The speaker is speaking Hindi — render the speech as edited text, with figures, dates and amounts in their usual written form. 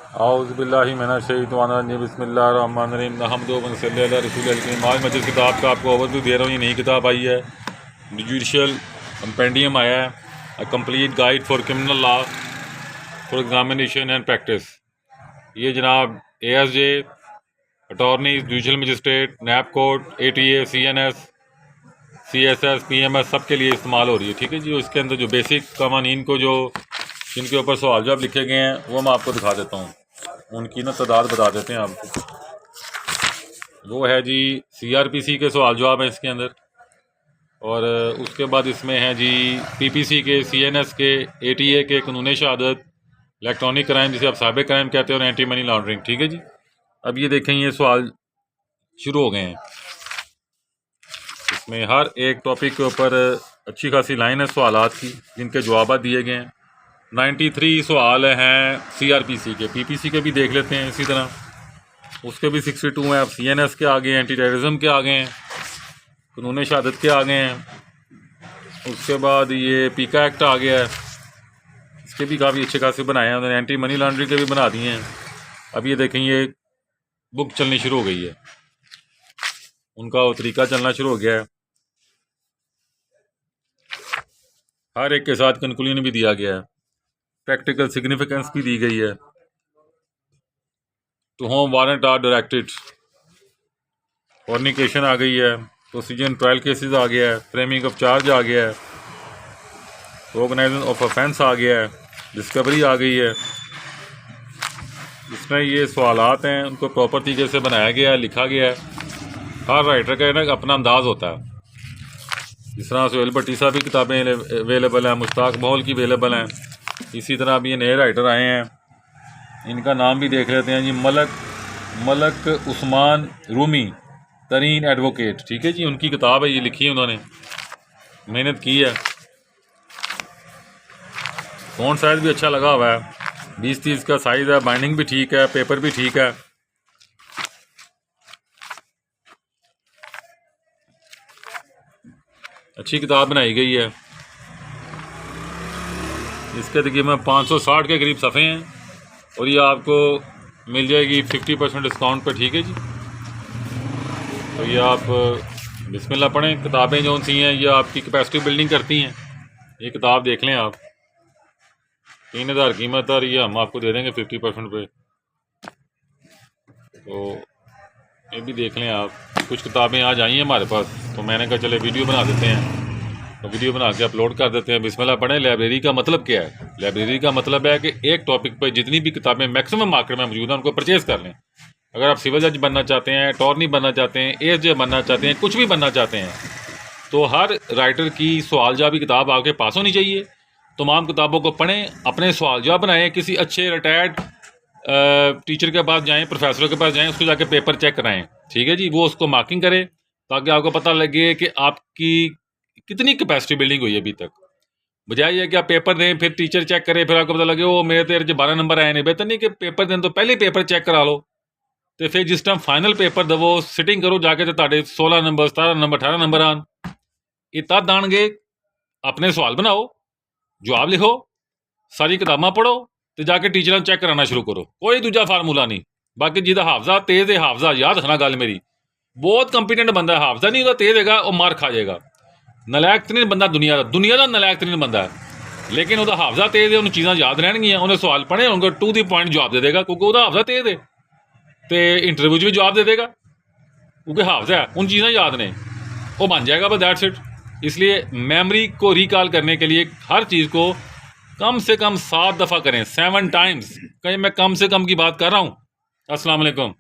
औज़ुबिल्लाहि मिनश्शैतानिर्रजीम बिस्मिल्लाहिर्रहमानिर्रहीम नहमदुहु व नसल्ली अला रसूलिल करीम। आज मैं जिस किताब का आपको ओवरव्यू दे रहा हूँ, ये नई किताब आई है, जुडिशल कंपेंडियम आया है, a complete guide for criminal law for examination and practice. ये जनाब ASJ, अटॉर्नी, जुडिशल मजिस्ट्रेट, नैब court, ATA, CNS, CSS, PMS सब के लिए इस्तेमाल हो रही है। ठीक है जी। इसके अंदर जो बेसिक कवानीन को जो जिनके ऊपर सवाल जवाब लिखे गए हैं वो मैं आपको दिखा देता हूँ, उनकी ना तादाद बता देते हैं आपको। वो है जी CRPC के सवाल जवाब हैं इसके अंदर, और उसके बाद इसमें है जी PPC के, CNS के, ATA के, कानून शहादत, इलेक्ट्रॉनिक क्राइम जिसे आप साइबर क्राइम कहते हैं, और एंटी मनी लॉन्ड्रिंग। ठीक है जी। अब ये देखें, ये सवाल शुरू हो गए हैं। इसमें हर एक टॉपिक के ऊपर अच्छी खासी लाइन है सवालात की, जिनके जवाब दिए गए हैं। 93 सवाल हैं CRPC के, PPC के भी देख लेते हैं इसी तरह, उसके भी 62 हैं। अब CNS के आगे हैं, एंटी टेररिज्म के आगे हैं, कानून शहादत के आगे हैं। उसके बाद ये पीका एक्ट आ गया है, इसके भी काफ़ी अच्छे खासे बनाए हैं उन्होंने, एंटी मनी लॉन्ड्रिंग के भी बना दिए हैं। अब ये देखें, ये बुक चलनी शुरू हो गई है, उनका वो तरीका चलना शुरू हो गया है। हर एक के साथ कंक्लूजन भी दिया गया है, प्रैक्टिकल सिग्निफिकेंस भी दी गई है। To whom warrant are directed, fornication आ गई है, प्रोसीजर ट्रायल केसेस आ गया है, फ्रेमिंग ऑफ चार्ज आ गया है, ऑर्गेनाइजिंग ऑफ ऑफेंस आ गया है, डिस्कवरी आ गई है। इसमें ये सवालात हैं, उनको प्रॉपर तरीके से बनाया गया है, लिखा गया है। हर राइटर का ना अपना अंदाज़ होता है। जिस तरह सोहेल भट्टी साहब की किताबें अवेलेबल हैं, मुश्ताक महल की अवेलेबल हैं, इसी तरह अब ये नए राइटर आए हैं, इनका नाम भी देख लेते हैं जी। मलक उस्मान रूमी, तरीन एडवोकेट। ठीक है जी, उनकी किताब है, ये लिखी है उन्होंने, मेहनत की है। फ़ॉन्ट साइज़ भी अच्छा लगा हुआ है, 20-30 का साइज़ है, बाइंडिंग भी ठीक है, पेपर भी ठीक है। अच्छी किताब बनाई गई है। इसके तकरीबन 560 के करीब सफ़े हैं, और ये आपको मिल जाएगी 50% डिस्काउंट पर। ठीक है जी। तो ये आप बिस्मिल्लाह पढ़ें। किताबें जो सी हैं ये आपकी कैपेसिटी बिल्डिंग करती हैं। ये किताब देख लें आप, 3000 कीमत, और ये हम आपको दे देंगे 50% पे। तो ये भी देख लें आप। कुछ किताबें आज आई हैं हमारे पास, तो मैंने कहा चले वीडियो बना देते हैं, तो वीडियो बना के अपलोड कर देते हैं। बिस्मिल्लाह पढ़ें। लाइब्रेरी का मतलब क्या है? लाइब्रेरी का मतलब है कि एक टॉपिक पर जितनी भी किताबें मैक्सिमम मार्केट में मौजूद हैं उनको परचेज़ कर लें। अगर आप सिविल जज बनना चाहते हैं, अटॉर्नी बनना चाहते हैं, ASJ बनना चाहते हैं, कुछ भी बनना चाहते हैं, तो हर राइटर की सवाल जवाबी किताब आपके पास होनी चाहिए। तमाम किताबों को पढ़ें, अपने सवाल जवाब बनाएं, किसी अच्छे रिटायर्ड टीचर के पास जाएं, प्रोफेसर के पास जाएं, उसको जाके पेपर चेक कराएं। ठीक है जी। वो उसको मार्किंग करे ताकि आपको पता लगे कि आपकी कितनी कैपेसिटी बिल्डिंग हुई है अभी तक। बजाय ये कि आप पेपर दें, फिर टीचर चेक करे, फिर आपको पता लगे वो मेरे तेरे जो 12 नंबर आए नहीं। बेहतर नहीं कि पेपर दें तो पहले पेपर चेक करा लो, तो फिर जिस टाइम फाइनल पेपर दवो, सिटिंग करो जाके, तो ताड़े 16 नंबर, 17 नंबर, 18 नंबर आन। ये तद आनगे, अपने सवाल बनाओ, जवाब लिखो, सारी किताबां पढ़ो, तो जाके टीचर चेक कराना शुरू करो। कोई दूजा फार्मूला नहीं। बाकी जिदा हाफजा तेज है, हाफजा याद रखना, गल मेरी, बहुत कंपीटेंट बंदा है, हाफजा नहीं तेज है, वो मार खा जाएगा। नलायक तरीन बंदा दुनिया का नलायक तरीन बंदा है, लेकिन वह हाफजा तेज है, उन्हें चीज़ां याद रहनगियां, उन्हें सवाल पढ़े होंगे, टू दी पॉइंट जवाब दे देगा, क्योंकि वह हाफजा तेज है, तो इंटरव्यू भी जवाब दे देगा, क्योंकि हाफजा है, उन चीज़ां याद ने, वो बन जाएगा, बस दैट्स इट। इसलिए मेमोरी को रिकॉल करने के लिए हर चीज़ को कम से कम 7 दफ़ा करें, 7 टाइम्स। कहीं मैं कम से कम की बात कर रहा हूँ। अस्सलाम वालेकुम।